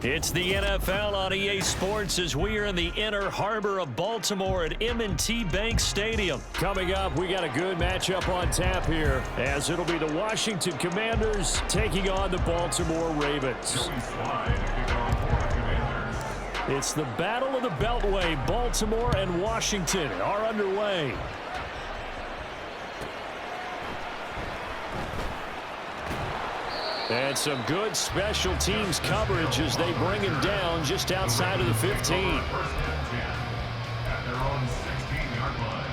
It's the NFL on EA Sports as we are in the inner harbor of Baltimore at M&T Bank Stadium. Coming up, we got a good matchup on tap here, as it'll be the Washington Commanders taking on the Baltimore Ravens. It's the Battle of the Beltway. Baltimore and Washington are underway. And some good special teams coverage as they bring him down just outside of the 15. At their own 16-yard line.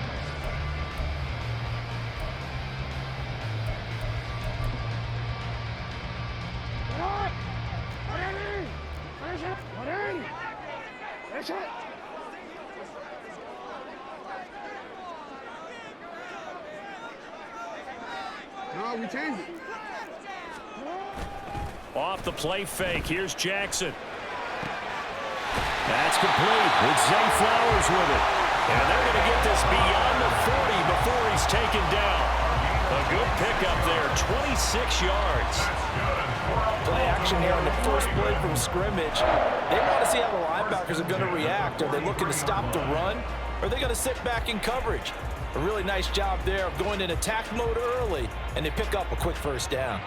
No, we changed it. Off the play fake, here's Jackson. That's complete. It's Zay Flowers with it. And they're going to get this beyond the 40 before he's taken down. A good pickup there, 26 yards. Play action here on the first play from scrimmage. They want to see how the linebackers are going to react. Are they looking to stop the run? Or are they going to sit back in coverage? A really nice job there of going in attack mode early, and they pick up a quick first down.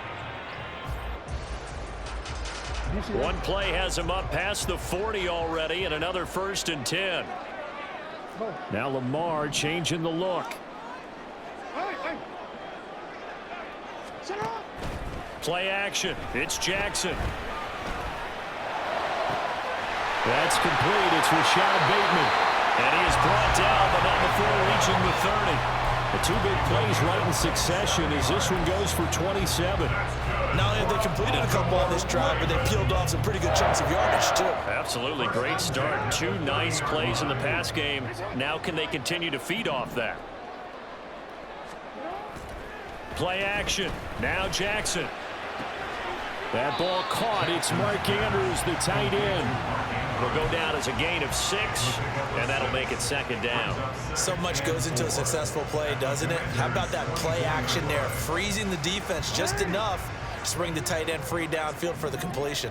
One play has him up past the 40 already, and another 1st and 10. Now Lamar changing the look. Play action. It's Jackson. That's complete. It's Rashad Bateman. And he is brought down, but not before reaching the 30. The two big plays right in succession as this one goes for 27. Not only have they completed a couple on this drive, but they peeled off some pretty good chunks of yardage, too. Absolutely great start. Two nice plays in the pass game. Now can they continue to feed off that? Play action. Now Jackson. That ball caught. It's Mark Andrews, the tight end. Will go down as a gain of 6, and that'll make it 2nd down. So much goes into a successful play, doesn't it? How about that play action there? Freezing the defense just enough to bring the tight end free downfield for the completion.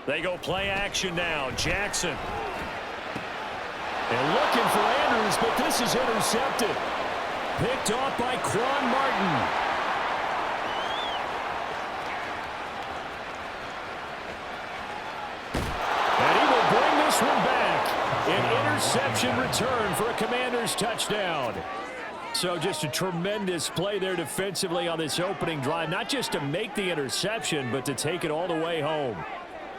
They go play action now. Jackson. And looking for Andrews, but this is intercepted. Picked off by Quan Martin. And he will bring this one back. An interception return for a Commanders touchdown. So just a tremendous play there defensively on this opening drive. Not just to make the interception, but to take it all the way home.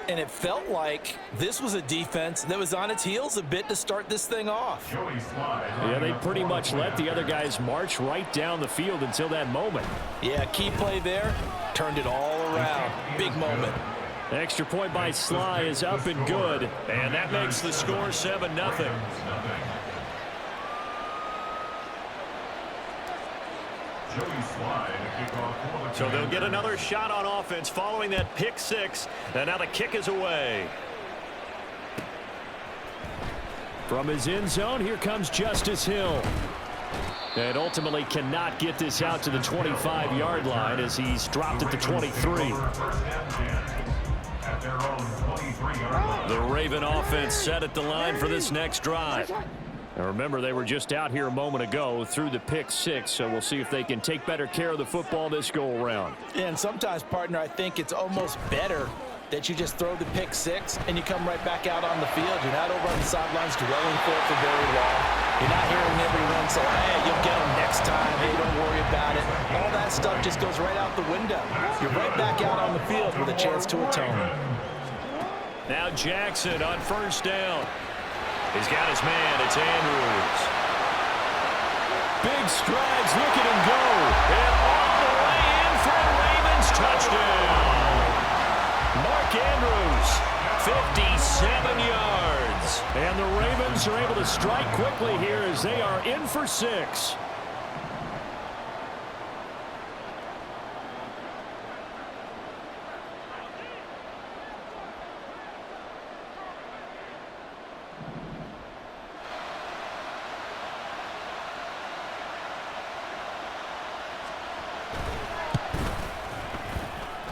And it felt like this was a defense that was on its heels a bit to start this thing off. Yeah, they pretty much let the other guys march right down the field until that moment. Yeah, key play there. Turned it all around. Big moment. Extra point by Sly is up and good. And that makes the score 7-0. So they'll get another shot on offense following that pick 6. And now the kick is away. From his end zone, here comes Justice Hill. And ultimately cannot get this out to the 25-yard line as he's dropped at the 23. The Raven offense set at the line for this next drive. Now remember, they were just out here a moment ago through the pick 6, so we'll see if they can take better care of the football this go-around. And sometimes, partner, I think it's almost better that you just throw the pick 6 and you come right back out on the field. You're not over on the sidelines dwelling for it for very long. You're not hearing everyone say, hey, you'll get them next time. Hey, don't worry about it. All that stuff just goes right out the window. You're right back out on the field with a chance to atone. Now Jackson on 1st down. He's got his man. It's Andrews. Big strides. Look at him go. And all the way in for a Ravens touchdown. Mark Andrews, 57 yards. And the Ravens are able to strike quickly here as they are in for 6.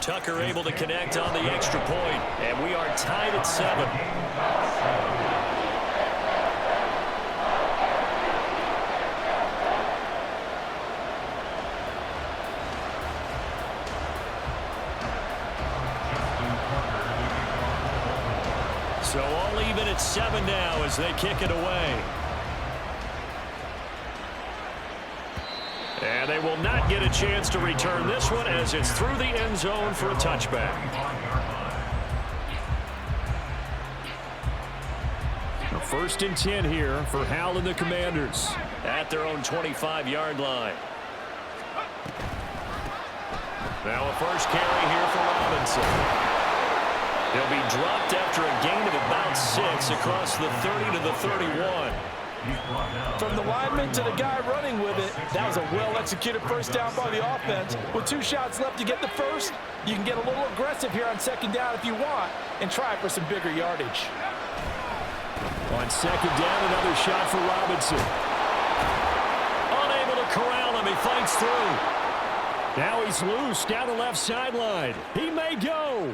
Tucker able to connect on the extra point, and we are tied at 7. So all even at 7 now as they kick it away. And they will not get a chance to return this one as it's through the end zone for a touchback. A 1st and 10 here for Hal and the Commanders at their own 25-yard line. Now a first carry here for Robinson. He'll be dropped after a gain of about 6 across the 30 to the 31. From the lineman to the guy running with it, that was a well-executed first down by the offense. With 2 shots left to get the first, you can get a little aggressive here on 2nd down if you want and try for some bigger yardage. On 2nd down, another shot for Robinson. Unable to corral him. He fights through. Now he's loose down the left sideline. He may go.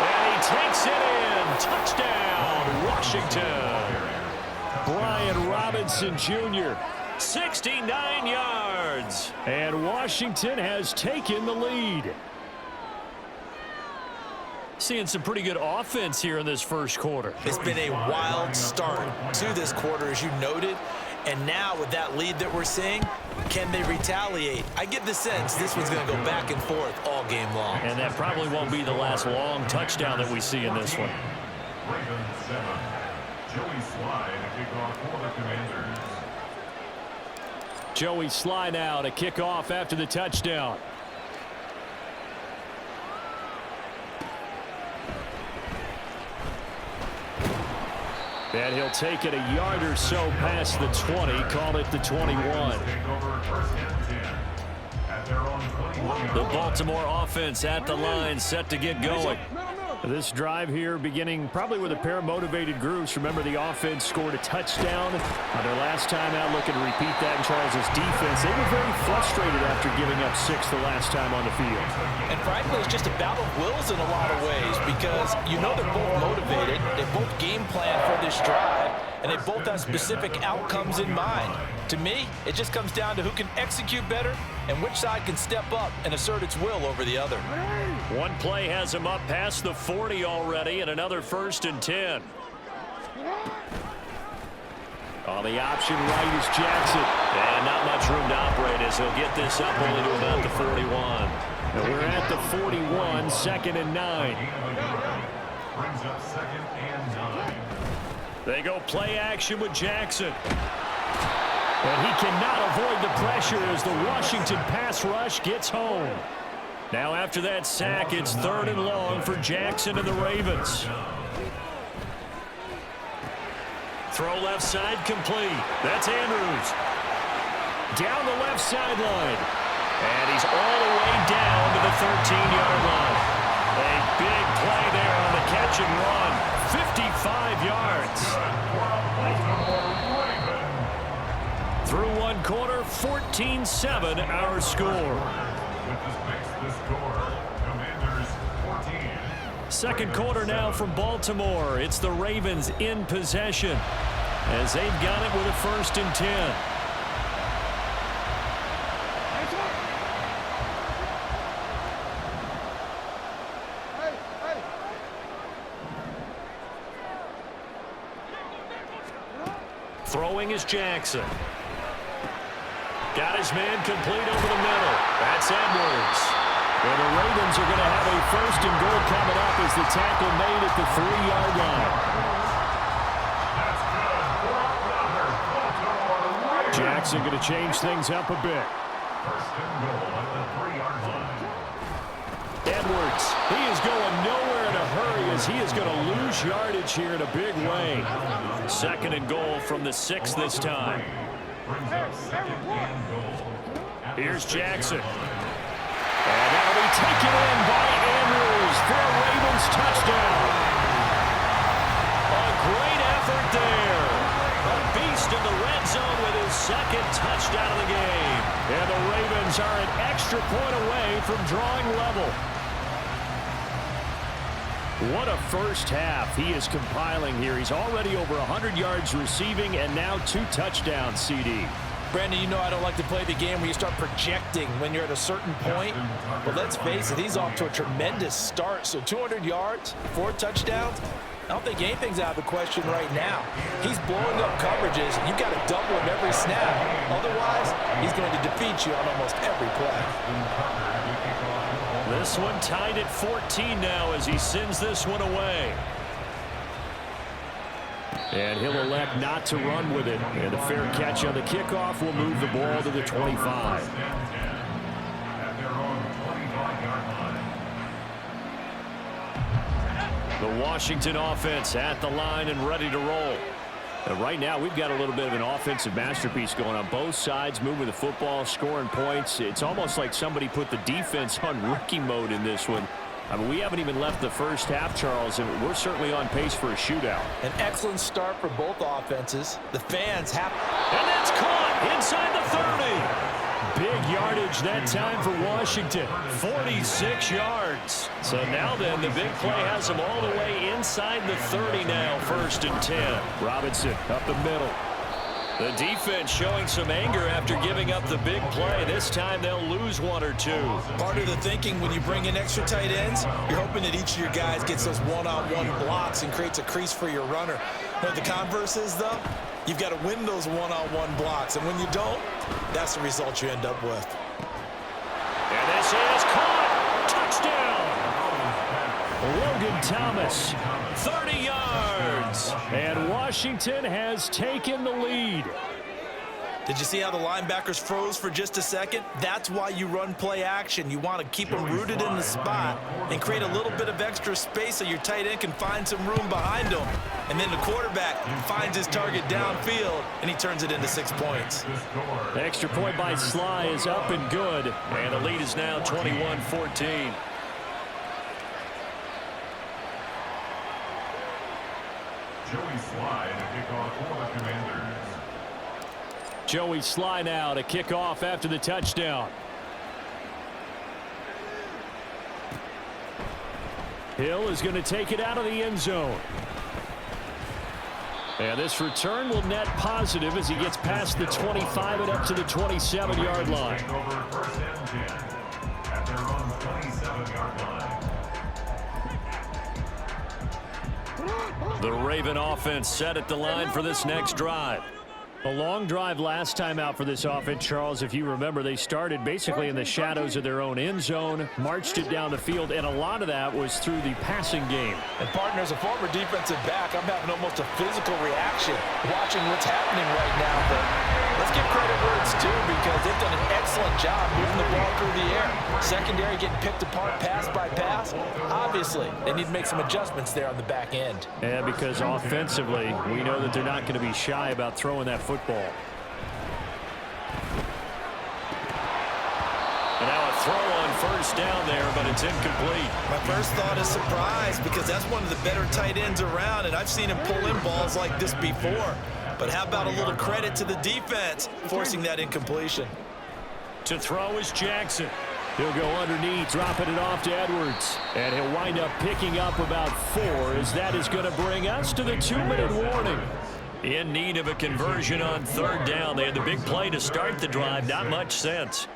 And he takes it in. Touchdown, Washington. Brian Robinson Jr., 69 yards. And Washington has taken the lead. Seeing some pretty good offense here in this first quarter. It's been a wild start to this quarter, as you noted. And now with that lead that we're seeing, can they retaliate? I get the sense this one's going to go back and forth all game long. And that probably won't be the last long touchdown that we see in this one. Ravens 7. Joey Slye to kick off for the Commanders. Joey Slye now to kick off after the touchdown. And he'll take it a yard or so past the 20, call it the 21. The Baltimore offense at the line, set to get going. This drive here beginning probably with a pair of motivated groups. Remember, the offense scored a touchdown on their last time out. Looking to repeat that in Charles' defense. They were very frustrated after giving up 6 the last time on the field. And frankly, it's just a battle of wills in a lot of ways because you know they're both motivated. They both game plan for this drive, and they both have specific outcomes in mind. To me, it just comes down to who can execute better and which side can step up and assert its will over the other. One play has him up past the 40 already, and another 1st and 10. On the option right is Jackson. And not much room to operate as he'll get this up only to about the 41. And we're at the 41, 2nd and 9. Brings up 2nd and 9. They go play action with Jackson. And he cannot avoid the pressure as the Washington pass rush gets home. Now after that sack, it's 3rd and long for Jackson and the Ravens. Throw left side complete. That's Andrews. Down the left sideline. And he's all the way down to the 13-yard line. A big play there on the catch and run. 55 yards. Through one quarter, 14-7 our score. Second quarter now from Baltimore. It's the Ravens in possession as they've got it with a 1st and 10. Throwing is Jackson. Got his man complete over the middle. That's Edwards. Well, the Ravens are going to have a 1st and goal coming up as the tackle made at the 3-yard line. Jackson going to change things up a bit. 1st and goal at the 3-yard line. Edwards, he is going nowhere in a hurry as he is going to lose yardage here in a big way. 2nd and goal from the 6 this time. Brings up 2nd and goal. Here's Jackson. And that'll be taken in by Andrews for a Ravens touchdown. A great effort there. A beast in the red zone with his 2nd touchdown of the game. And the Ravens are an extra point away from drawing level. What a first half he is compiling here. He's already over 100 yards receiving and now 2 touchdowns, CD. Brandon, you know I don't like to play the game where you start projecting when you're at a certain point. But let's face it, he's off to a tremendous start. So 200 yards, 4 touchdowns. I don't think anything's out of the question right now. He's blowing up coverages. You've got to double him every snap. Otherwise, he's going to defeat you on almost every play. This one tied at 14 now as he sends this one away. And he'll elect not to run with it. And a fair catch on the kickoff will move the ball to the 25. The Washington offense at the line and ready to roll. And right now, we've got a little bit of an offensive masterpiece going on both sides, moving the football, scoring points. It's almost like somebody put the defense on rookie mode in this one. I mean, we haven't even left the first half, Charles, and we're certainly on pace for a shootout. An excellent start for both offenses. The fans have... And that's caught inside the 30. Big yardage that time for Washington. 46 yards. So now then, the big play has them all the way inside the 30 now, 1st and 10. Robinson up the middle. The defense showing some anger after giving up the big play. This time they'll lose 1 or 2. Part of the thinking when you bring in extra tight ends, you're hoping that each of your guys gets those one-on-one blocks and creates a crease for your runner. What the converse is, though, you've got to win those one-on-one blocks. And when you don't, that's the result you end up with. And this is caught. Touchdown. Logan Thomas. 30 yards. And Washington has taken the lead. Did you see how the linebackers froze for just a second? That's why you run play action. You want to keep them rooted in the spot and create a little bit of extra space so your tight end can find some room behind him. And then the quarterback finds his target downfield, and he turns it into 6 points. The extra point by Sly is up and good. And the lead is now 21-14. Joey Slide to kick off for the Commanders. Joey Sly now to kick off after the touchdown. Hill is going to take it out of the end zone. And this return will net positive as he gets past the 25 and up to the 27-yard line. Over 1st and 10 at their own 27-yard line. The Raven offense set at the line for this next drive. A long drive last time out for this offense, Charles. If you remember, they started basically in the shadows of their own end zone, marched it down the field, and a lot of that was through the passing game. And, partner, as a former defensive back, I'm having almost a physical reaction watching what's happening right now. But let's give credit where it's due because they've done an excellent job moving the ball through the air. Secondary getting picked apart pass by pass. Obviously, they need to make some adjustments there on the back end. And because offensively, we know that they're not going to be shy about throwing that football. And now a throw on 1st down there, but it's incomplete. My first thought is surprise because that's one of the better tight ends around, and I've seen him pull in balls like this before. But how about a little credit to the defense forcing that incompletion? To throw is Jackson. He'll go underneath, dropping it off to Edwards. And he'll wind up picking up about 4 as that is going to bring us to the 2-minute warning. In need of a conversion on 3rd down. They had the big play to start the drive. Not much sense.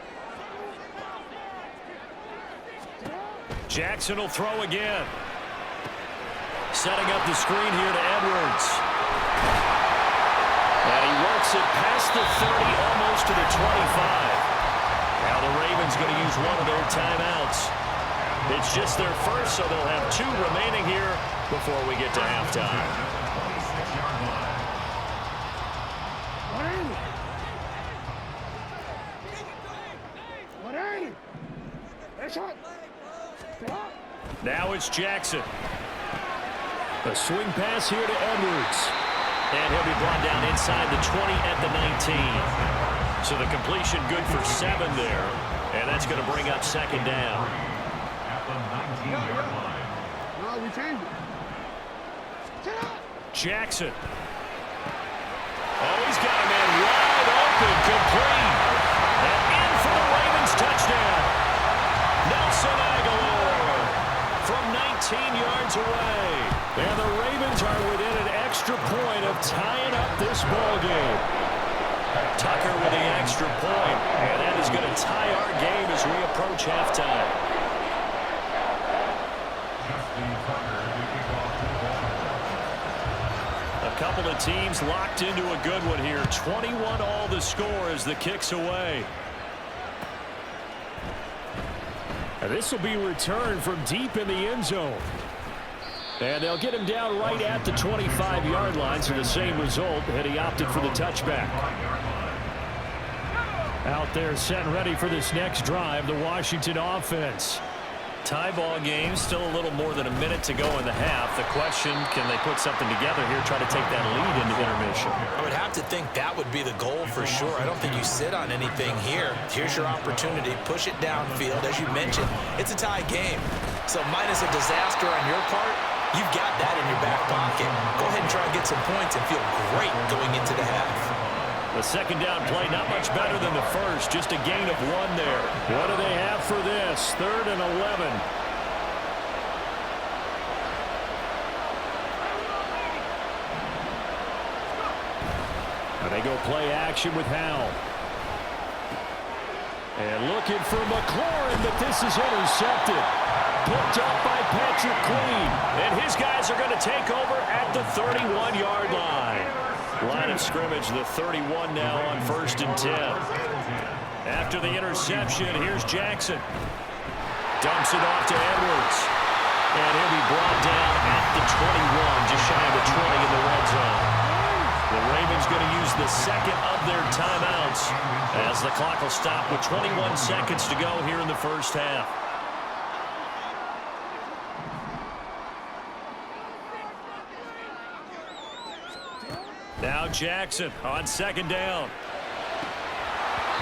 Jackson will throw again. Setting up the screen here to Edwards. And he works it past the 30, almost to the 25. Now the Ravens going to use one of their timeouts. It's just their first, so they'll have 2 remaining here before we get to halftime. Now it's Jackson. A swing pass here to Edwards. And he'll be brought down inside the 20 at the 19. So the completion good for 7 there. And that's going to bring up 2nd down. At the 19-yard line. No, we changed it. Jackson. Oh, he's got a man wide open, complete. And extra point of tying up this ball game. Tucker with the extra point, and that is going to tie our game as we approach halftime. A couple of teams locked into a good one here. 21 all the score as the kick's away. And this will be returned from deep in the end zone. And they'll get him down right at the 25-yard line, so the same result, and he opted for the touchback. Out there set and ready for this next drive, the Washington offense. Tie ball game, still a little more than a minute to go in the half. The question, can they put something together here, try to take that lead into intermission? I would have to think that would be the goal for sure. I don't think you sit on anything here. Here's your opportunity. Push it downfield. As you mentioned, it's a tie game. So minus a disaster on your part, you've got that in your back pocket. Go ahead and try and get some points and feel great going into the half. The second down play not much better than the first, just a gain of 1 there. What do they have for this? 3rd and 11. And they go play action with Howell. And looking for McLaurin, but this is intercepted. Picked up by Patrick Queen. And his guys are going to take over at the 31-yard line. Line of scrimmage, the 31 now on 1st and 10. After the interception, here's Jackson. Dumps it off to Edwards. And he'll be brought down at the 21, just shy of the 20 in the red zone. The Ravens going to use the second of their timeouts as the clock will stop with 21 seconds to go here in the first half. Now Jackson on second down.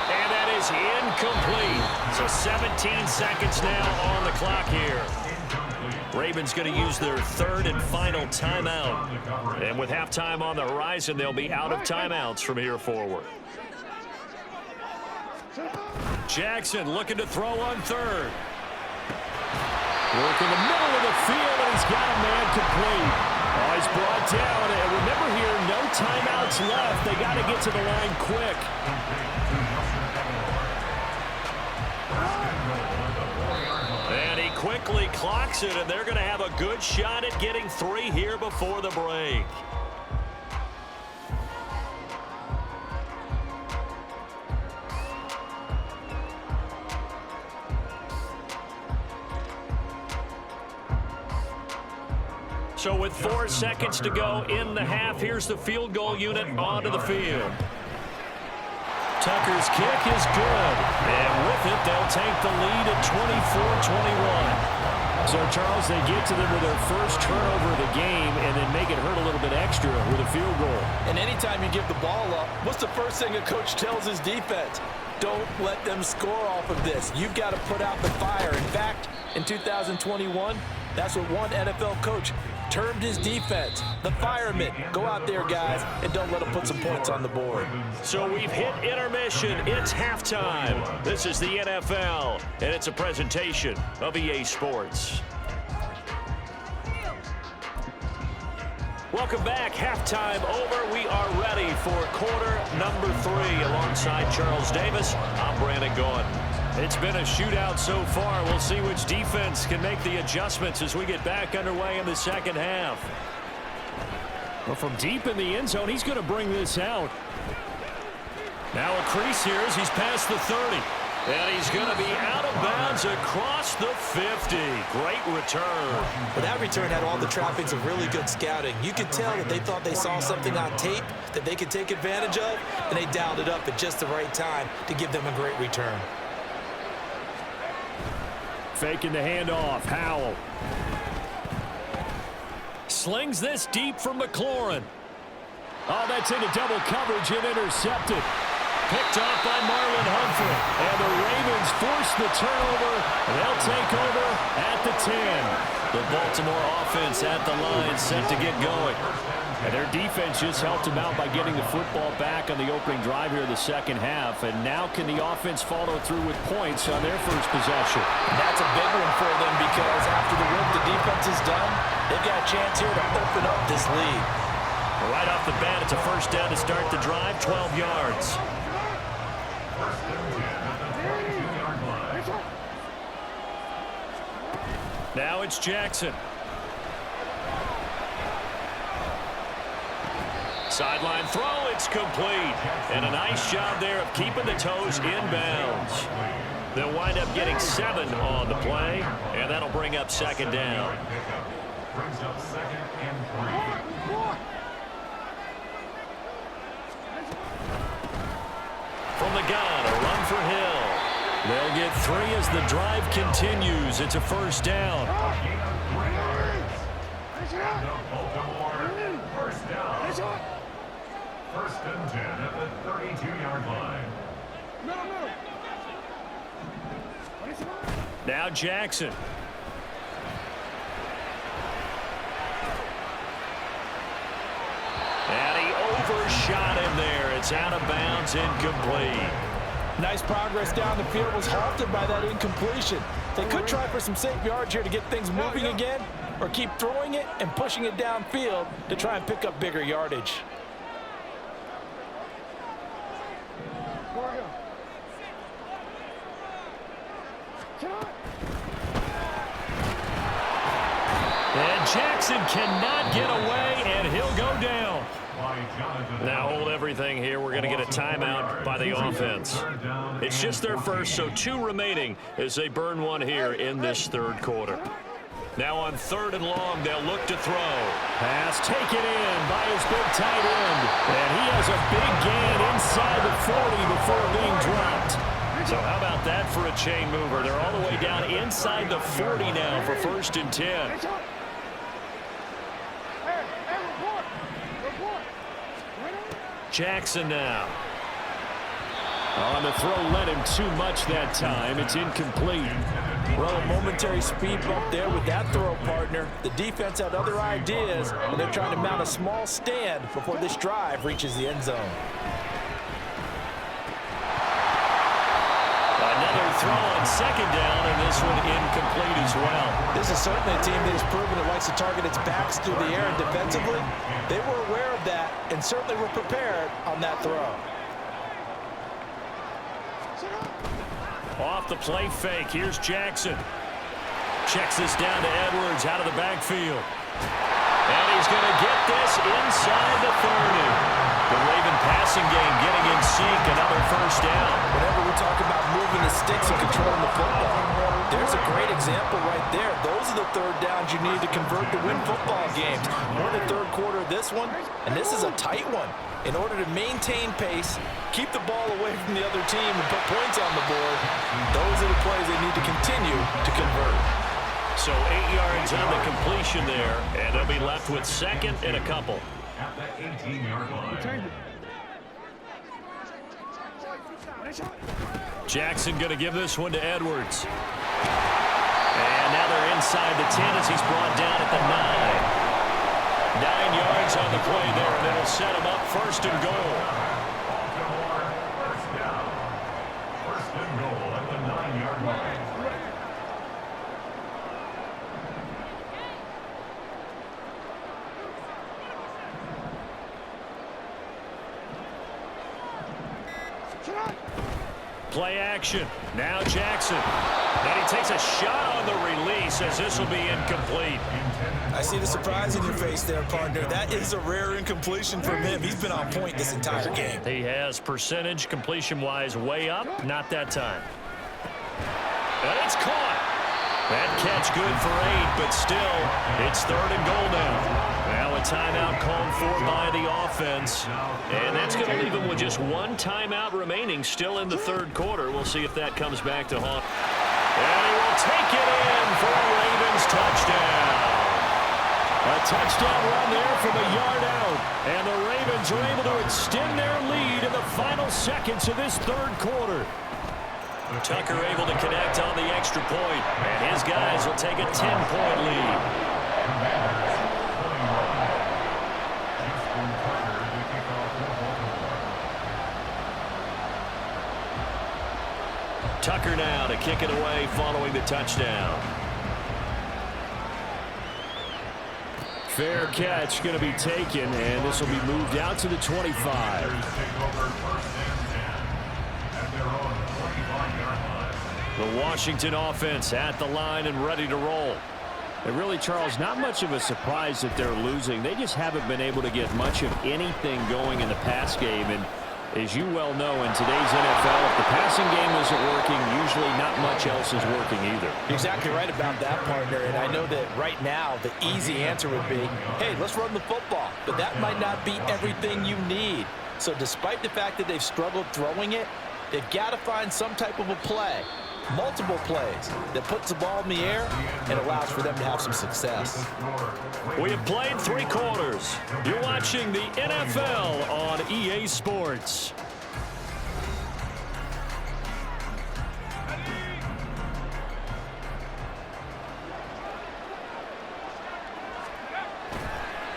And that is incomplete. So 17 seconds now on the clock here. Ravens going to use their 3rd and final timeout. And with halftime on the horizon, they'll be out of timeouts from here forward. Jackson looking to throw on 3rd. Work in the middle of the field, and he's got a man complete. Oh, he's brought down. And remember here, no timeouts left. They got to get to the line quick. And he quickly clocks it, and they're going to have a good shot at getting 3 here before the break. So with 4 seconds to go in the half, here's the field goal unit onto the field. Tucker's kick is good. And with it, they'll take the lead at 24-21. So, Charles, they get to them with their first turnover of the game and then make it hurt a little bit extra with a field goal. And anytime you give the ball up, what's the first thing a coach tells his defense? Don't let them score off of this. You've got to put out the fire. In fact, in 2021, that's what one NFL coach termed his defense, the firemen. Go out there, guys, and don't let them put some points on the board. So we've hit intermission. It's halftime. This is the NFL, and it's a presentation of EA Sports. Welcome back. Halftime over. We are ready for quarter number 3. Alongside Charles Davis, I'm Brandon Gaudin. It's been a shootout so far. We'll see which defense can make the adjustments as we get back underway in the second half. Well, from deep in the end zone, he's going to bring this out. Now a crease here as he's past the 30. And he's going to be out of bounds across the 50. Great return. Well, that return had all the trappings of really good scouting. You could tell that they thought they saw something on tape that they could take advantage of, and they dialed it up at just the right time to give them a great return. Faking the handoff. Howell slings this deep from McLaurin. Oh, that's into double coverage and intercepted. Picked off by Marlon Humphrey. And the Ravens force the turnover. They'll take over at the 10. The Baltimore offense at the line set to get going. And their defense just helped them out by getting the football back on the opening drive here in the second half. And now can the offense follow through with points on their first possession? And that's a big one for them because after the work the defense has done, they've got a chance here to open up this lead. Right off the bat, it's a first down to start the drive, 12 yards. First and 10 at the 22-yard line. Now it's Jackson. Sideline throw, it's complete. And a nice job there of keeping the toes inbounds. They'll wind up getting 7 on the play, and that'll bring up second down. Brings up second and 3. From the gun, a run for Hill. They'll get 3 as the drive continues. It's a first down. Gain of 3 yards. And the Baltimore first down. First and 10 at the 32-yard line. Now Jackson. And he overshot him there. It's out of bounds, incomplete. Nice progress down the field, was halted by that incompletion. They could try for some safe yards here to get things moving again, or keep throwing it and pushing it downfield to try and pick up bigger yardage. And Jackson cannot get away, and he'll go down. Now hold everything here. We're going to get a timeout by the offense. It's just their first, so 2 remaining as they burn 1 here in this third quarter. Now on 3rd and long, they'll look to throw. Pass taken in by his big tight end. And he has a big gain inside the 40 before being dropped. So how about that for a chain mover? They're all the way down inside the 40 now for 1st and 10. Jackson now. On the throw, led him too much that time. It's incomplete. Well, a momentary speed bump there with that throw, partner. The defense had other ideas, and they're trying to mount a small stand before this drive reaches the end zone. Another throw on 2nd down, and this one incomplete as well. This is certainly a team that has proven it likes to target its backs through the air, and defensively, they were aware of that and certainly were prepared on that throw. Off the play fake, here's Jackson. Checks this down to Edwards out of the backfield. And he's going to get this inside the 30. The Raven passing game getting in sync, another first down. Whenever we talk about moving the sticks and controlling the football, there's a great example right there. Those are the 3rd downs you need to convert to win football games. We're in the 3rd quarter of this one, and this is a tight one. In order to maintain pace, keep the ball away from the other team, and put points on the board, those are the plays they need to continue to convert. So 8 yards on the completion there, and they'll be left with 2nd and a couple. At the 18-yard line. Jackson going to give this one to Edwards. And now they're inside the 10 as he's brought down at the 9. 9 yards on the play there, and it'll set him up 1st and goal. Baltimore first down. 1st and goal at the 9-yard line. Play action. Now Jackson. Then he takes a shot on the release as this will be incomplete. I see the surprise in your face there, partner. That is a rare incompletion from him. He's been on point this entire game. He has percentage completion-wise way up. Not that time. And it's caught. That catch good for 8, but still, it's 3rd and goal now. Now a timeout called for by the offense. And that's going to leave them with just 1 timeout remaining still in the 3rd quarter. We'll see if that comes back to haunt. And he will take it in for a Ravens touchdown. A touchdown run there from a yard out. And the Ravens are able to extend their lead in the final seconds of this 3rd quarter. Tucker able to connect on the extra point, and his guys will take a 10-point lead. Tucker now to kick it away following the touchdown. fair catch going to be taken, and this will be moved out to the 25. The Washington offense at the line and ready to roll. And really, Charles, not much of a surprise that they're losing. They just haven't been able to get much of anything going in the pass game. And as you well know, in today's NFL, if the passing game isn't working, usually not much else is working either. You're exactly right about that, partner. And I know that right now the easy answer would be, hey, let's run the football. But that might not be everything you need. So despite the fact that they've struggled throwing it, they've got to find some type of a play, multiple plays, that puts the ball in the air and allows for them to have some success. We have played 3 quarters. You're watching the NFL on EA Sports.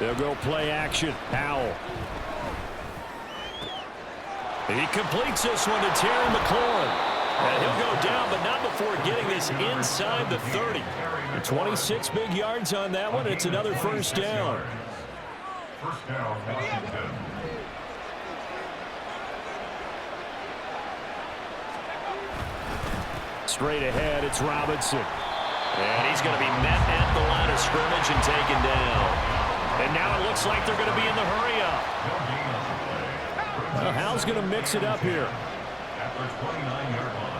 They'll go play action. Powell. He completes this one to Terry McLaurin. And he'll go down, but not before getting this inside the 30. 26 big yards on that one. It's another first down. First down, Washington. Straight ahead, it's Robinson. And he's going to be met at the line of scrimmage and taken down. And now it looks like they're going to be in the hurry-up. Well, Hal's going to mix it up here. At the 29-yard line.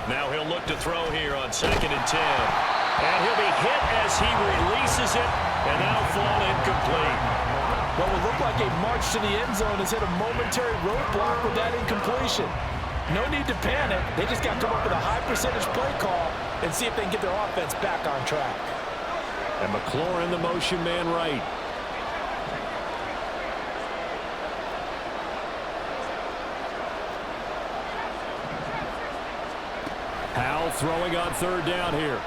Now he'll look to throw here on 2nd and 10. And he'll be hit as he releases it, and that'll fall incomplete. What will look like a march to the end zone has hit a momentary roadblock with that incompletion. No need to panic. They just got to come up with a high percentage play call and see if they can get their offense back on track. And McLaurin, the motion man right. Hal throwing on 3rd down here.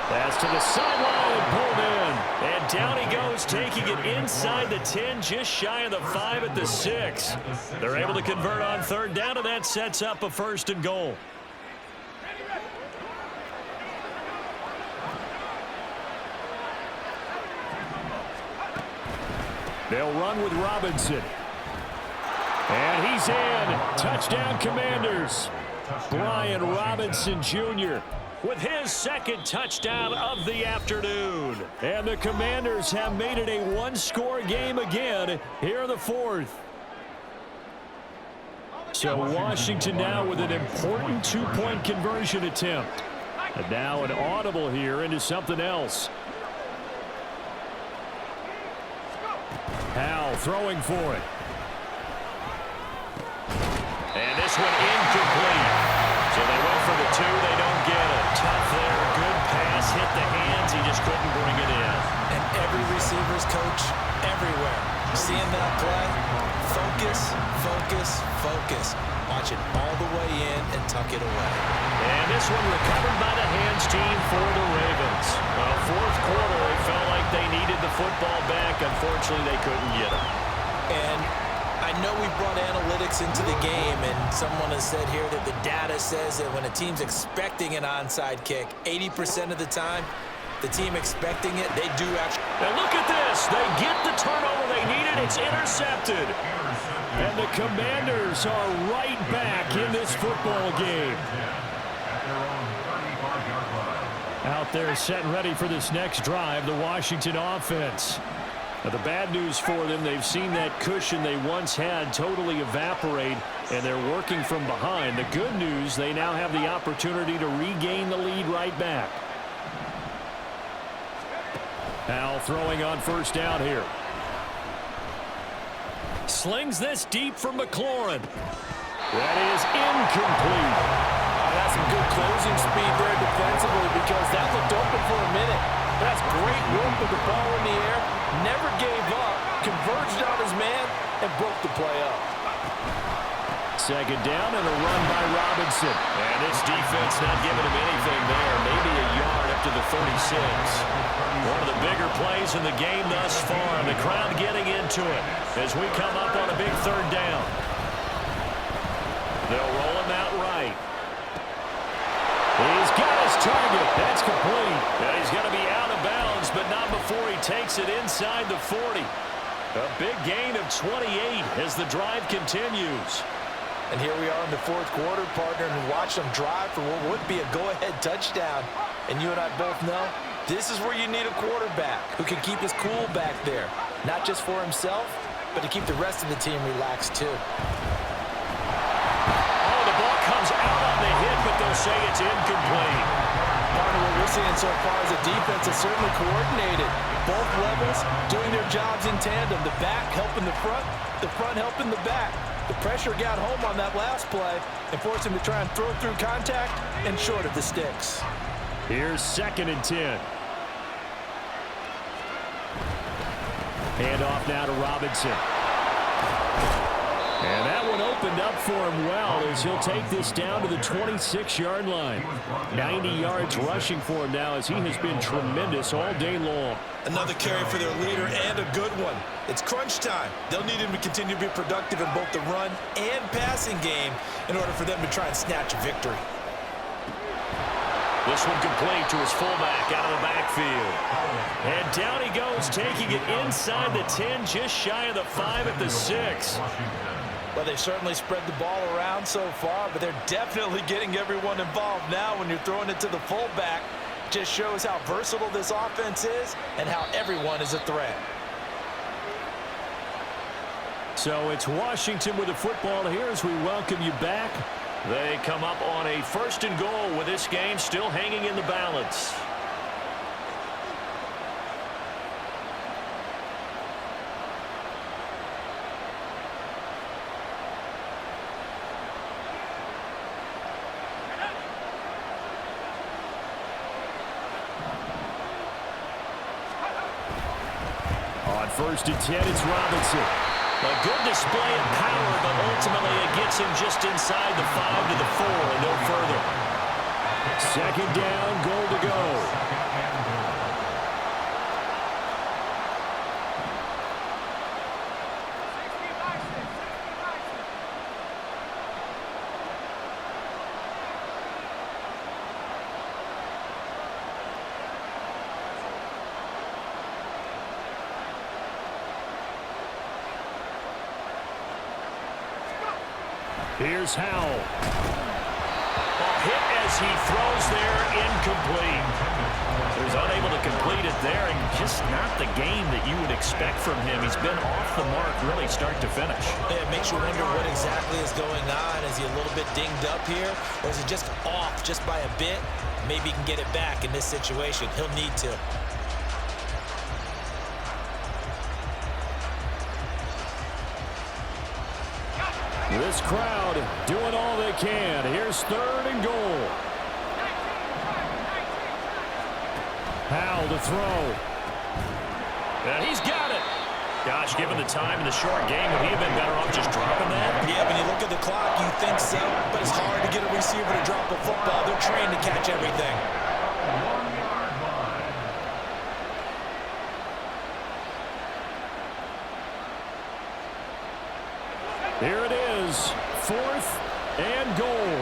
Pass to the sideline and pulled in. And down he goes, taking it inside the 10, just shy of the 5 at the 6. They're able to convert on 3rd down, and that sets up a 1st and goal. They'll run with Robinson. And he's in. Touchdown, Commanders. Brian Robinson Jr. with his 2nd touchdown of the afternoon. And the Commanders have made it a 1-score game again here in the 4th. So Washington now with an important 2-point conversion attempt. And now an audible here into something else. Hal throwing for it. And this one incomplete. So they went for the 2. They don't get it. Tough there. Good pass. Hit the hands. He just couldn't bring it in. And every receiver's coach everywhere. Seeing that play, focus, focus, focus. Watch it all the way in and tuck it away. And this one recovered by the hands team for the Ravens. Well, 4th quarter, they felt like they needed the football back. Unfortunately, they couldn't get it. And I know we brought analytics into the game, and someone has said here that the data says that when a team's expecting an onside kick, 80% of the time, the team expecting it, they do actually. And look at this. They get the turnover they needed. It's intercepted. And the Commanders are right back in this football game. Out there set and ready for this next drive, the Washington offense. Now, the bad news for them, they've seen that cushion they once had totally evaporate, and they're working from behind. The good news, they now have the opportunity to regain the lead right back. Hal throwing on 1st down here. Slings this deep from McLaurin. That is incomplete. That's some good closing speed there defensively because that looked open for a minute. That's great work with the ball in the air. Never gave up, converged on his man, and broke the play up. 2nd down and a run by Robinson. And this defense not giving him anything there. Maybe a yard up to the 36. One of the bigger plays in the game thus far. And the crowd getting into it as we come up on a big 3rd down. They'll roll him out right. He's got his target. That's complete. And he's going to be out of bounds, but not before he takes it inside the 40. A big gain of 28 as the drive continues. And here we are in the fourth quarter, partner, and watch them drive for what would be a go-ahead touchdown. And you and I both know this is where you need a quarterback who can keep his cool back there, not just for himself, but to keep the rest of the team relaxed too. Oh, the ball comes out on the hit, but they'll say it's incomplete. Partner, what we're seeing so far is a defense is certainly coordinated. Both levels doing their jobs in tandem. The back helping the front helping the back. The pressure got home on that last play and forced him to try and throw through contact and short of the sticks. Here's 2nd and 10. Handoff now to Robinson. And that one opened up for him well as he'll take this down to the 26-yard line. 90 yards rushing for him now as he has been tremendous all day long. Another carry for their leader and a good one. It's crunch time. They'll need him to continue to be productive in both the run and passing game in order for them to try and snatch a victory. This one complete to his fullback out of the backfield. And down he goes, taking it inside the 10, just shy of the 5 at the 6. Well, they certainly spread the ball around so far, but they're definitely getting everyone involved now when you're throwing it to the fullback. Just shows how versatile this offense is and how everyone is a threat. So it's Washington with the football here as we welcome you back. They come up on a 1st and goal with this game still hanging in the balance. On 1st and 10, it's Robinson. A good display of power, but ultimately it gets him just inside the 5 to the 4 and no further. 2nd down, goal to go. Here's Howell. Hit as he throws there, incomplete. He's unable to complete it there, and just not the game that you would expect from him. He's been off the mark really start to finish. It makes you wonder what exactly is going on. Is he a little bit dinged up here, or is he just off just by a bit? Maybe he can get it back in this situation. He'll need to. This crowd doing all they can. Here's 3rd and goal. Howell to throw. And he's got it. Gosh, given the time in the short game, would he have been better off just dropping that? Yeah, when you look at the clock, you think so, but it's hard to get a receiver to drop a football. They're trained to catch everything. Here it is, 4th and goal.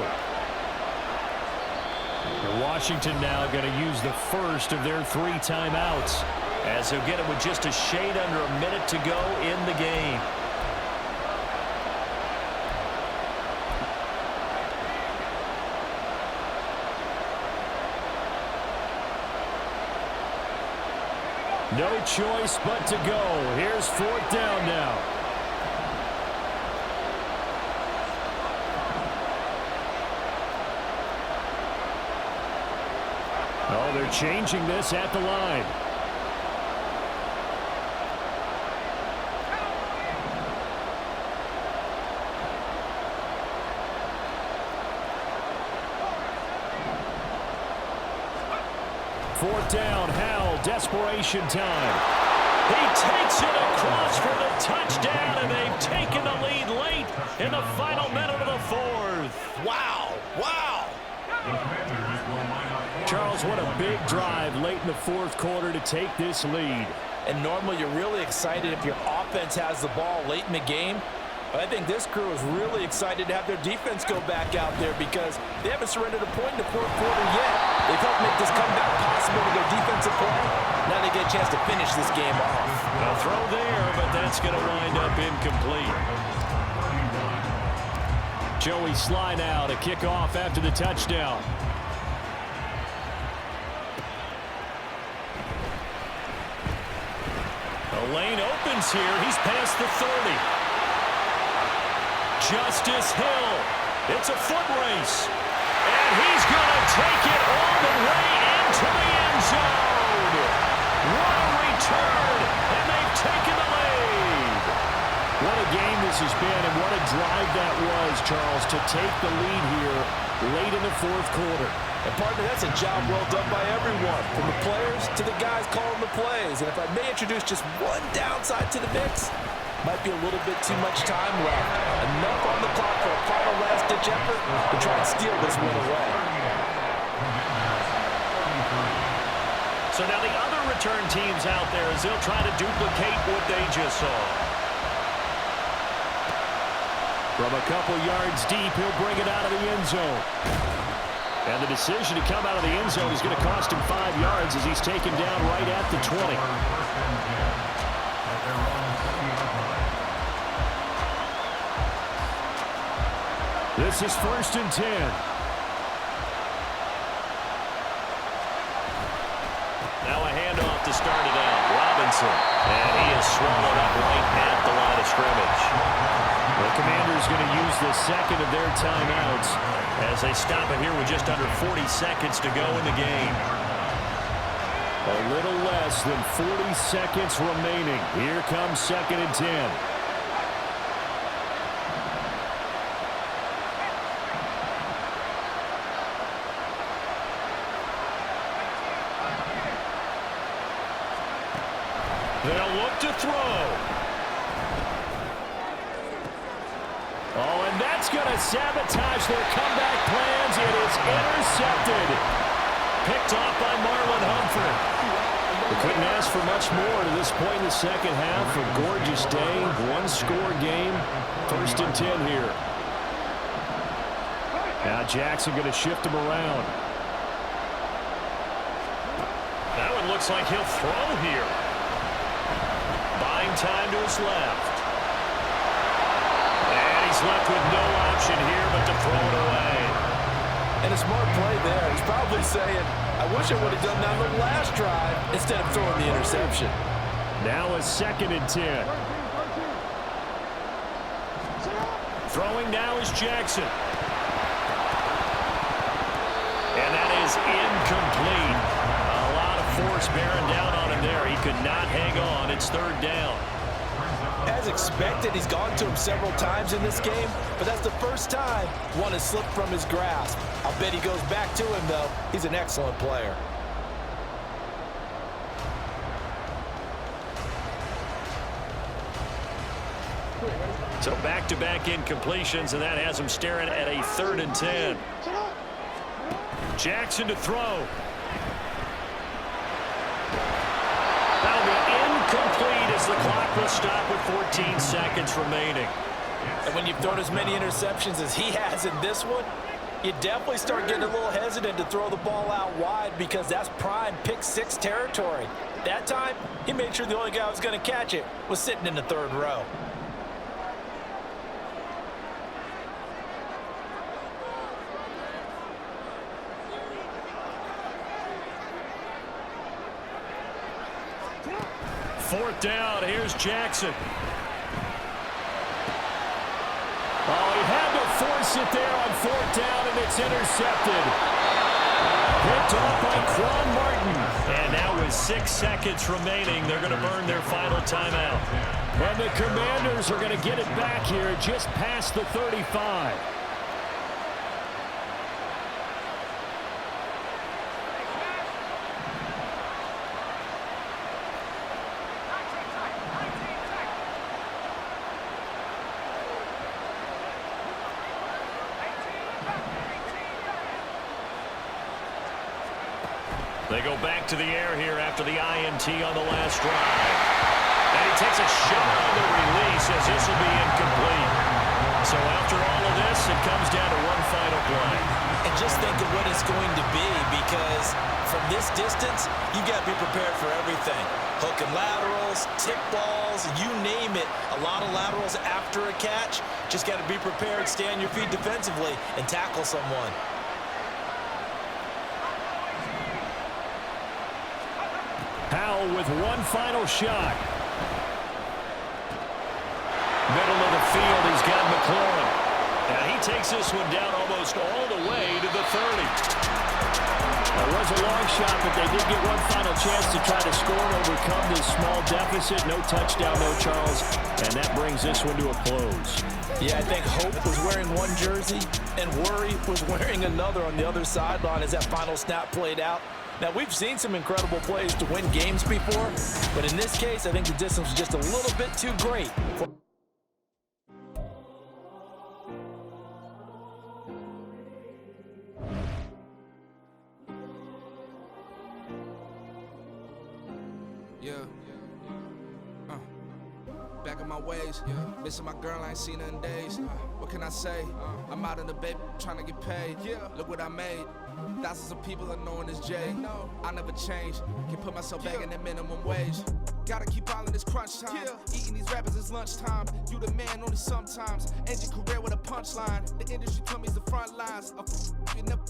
Washington now going to use the first of their 3 timeouts, as he'll get it with just a shade under a minute to go in the game. No choice but to go. Here's 4th down now. Oh, they're changing this at the line. Fourth down, Howell, desperation time. He takes it across for the touchdown, and they've taken the lead late in the final minute of the 4th. Wow, wow. Charles, what a big drive late in the 4th quarter to take this lead. And normally you're really excited if your offense has the ball late in the game. But I think this crew is really excited to have their defense go back out there because they haven't surrendered a point in the fourth quarter yet. They've helped make this comeback possible with their defensive play. Now they get a chance to finish this game off. A throw there, but that's going to wind up incomplete. Joey slide out, a kickoff after the touchdown. The lane opens here. He's past the 30. Justice Hill. It's a foot race. And he's going to take it all the way into the end zone. What a return. And they've taken the lead. What a game this has been, and what a drive that was, Charles, to take the lead here late in the fourth quarter. And, partner, that's a job well done by everyone, from the players to the guys calling the plays. And if I may introduce just one downside to the mix, might be a little bit too much time left. Enough on the clock for a final last-ditch effort to try and steal this one away. So now the other return teams out there as they'll try to duplicate what they just saw. From a couple yards deep, he'll bring it out of the end zone. And the decision to come out of the end zone is going to cost him 5 yards as he's taken down right at the 20. This is 1st and 10. Now a handoff to start it out. Robinson. And he is swallowed up right at the line of scrimmage. The Commanders going to use the second of their timeouts as they stop it here with just under 40 seconds to go in the game. A little less than 40 seconds remaining. Here comes 2nd and 10. They'll look to throw. Oh, and that's going to sabotage their comeback plans. It is intercepted. Picked off by Marlon Humphrey. They couldn't ask for much more to this point in the second half. A gorgeous day, one-score game. 1st and 10 here. Now Jackson going to shift him around. That one looks like he'll throw here. Buying time to his left. And he's left with no option here but to throw it away. And a smart play there. He's probably saying, I wish I would have done that on the last drive instead of throwing the interception. Now a 2nd and 10. Throwing now is Jackson. And that is incomplete. A lot of force bearing down on him there. He could not hang on. It's 3rd down. As expected, he's gone to him several times in this game, but that's the first time one has slipped from his grasp. I'll bet he goes back to him, though. He's an excellent player. So back-to-back incompletions, and that has him staring at a 3rd and 10. Jackson to throw. That'll be incomplete as the clock will stop with 14 seconds remaining. And when you've thrown as many interceptions as he has in this one, you definitely start getting a little hesitant to throw the ball out wide because that's prime pick-6 territory. That time, he made sure the only guy who was going to catch it was sitting in the 3rd row. Fourth down, here's Jackson. Oh, he had to force it there on 4th down, and it's intercepted. Picked off by Quan Martin. And now with 6 seconds remaining, they're going to burn their final timeout. And the Commanders are going to get it back here just past the 35. They go back to the air here after the INT on the last drive. And he takes a shot on the release as this will be incomplete. this distance, you got to be prepared for everything. Hook and laterals, tip balls, you name it. A lot of laterals after a catch. Just got to be prepared, stay on your feet defensively, and tackle someone. Powell with one final shot. Middle of the field, he's got McLaurin. And he takes this one down almost all the way to the 30. It was a long shot, but they did get one final chance to try to score and overcome this small deficit. No touchdown, no Charles, and that brings this one to a close. Yeah, I think Hope was wearing one jersey and Worry was wearing another on the other sideline as that final snap played out. Now, we've seen some incredible plays to win games before, but in this case, I think the distance was just a little bit too great. Yeah. Back in my ways. Missing my girl, I ain't seen her in days. What can I say? I'm out in the baby trying to get paid. Look what I made. Thousands of people are knowing this Jay. I never change. Can put myself back in that minimum wage. Gotta keep all in this crunch time. Eating these rappers is lunchtime. You the man only sometimes. End your career with a punchline. The industry told me it's the front lines. You never